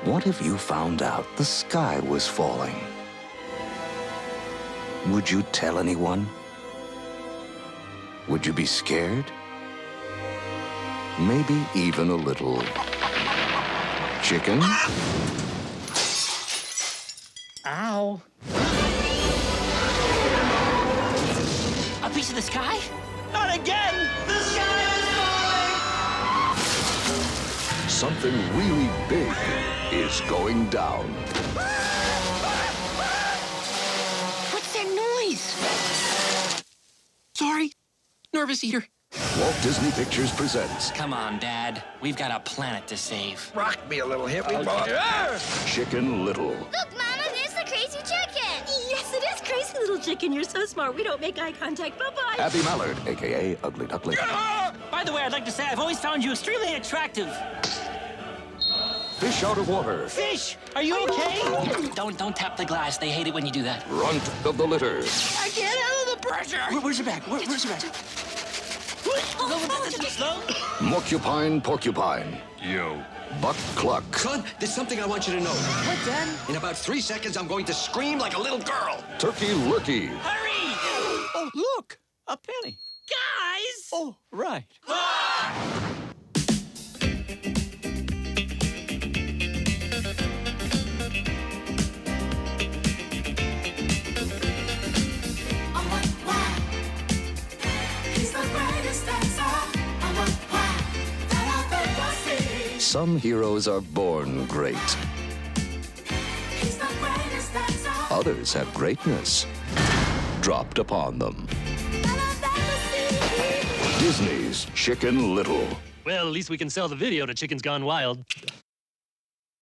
What if you found out the sky was falling? Would you tell anyone? Would you be scared? Maybe even a little chicken? Ow. A piece of the sky? Not again! The sky is falling! Something really big is going down. What's that noise? Sorry. Nervous eater. Walt Disney Pictures presents Come on, Dad. We've got a planet to save. Rock me a little hippie boy. Chicken Little. Look, Mama, there's the crazy chicken. Yes, it is crazy, little chicken. You're so smart. We don't make eye contact. Bye-bye. Abby Mallard, a.k.a. Ugly Duckling. By the way, I'd like to say I've always found you extremely attractive. Fish out of water. Fish, are you okay? Don't tap the glass. They hate it when you do that. Runt of the litter. I can't handle the pressure. Where's your bag? Where's your bag? Slow. Morcupine Porcupine. Yo. Buck Cluck. Son, there's something I want you to know. What, Dad? In about 3 seconds, I'm going to scream like a little girl. Turkey Lurkey. Hurry! Oh, look. A penny. Guys! Oh, right. Some heroes are born great. Others have greatness dropped upon them. Disney's Chicken Little. Well, at least we can sell the video to Chickens Gone Wild.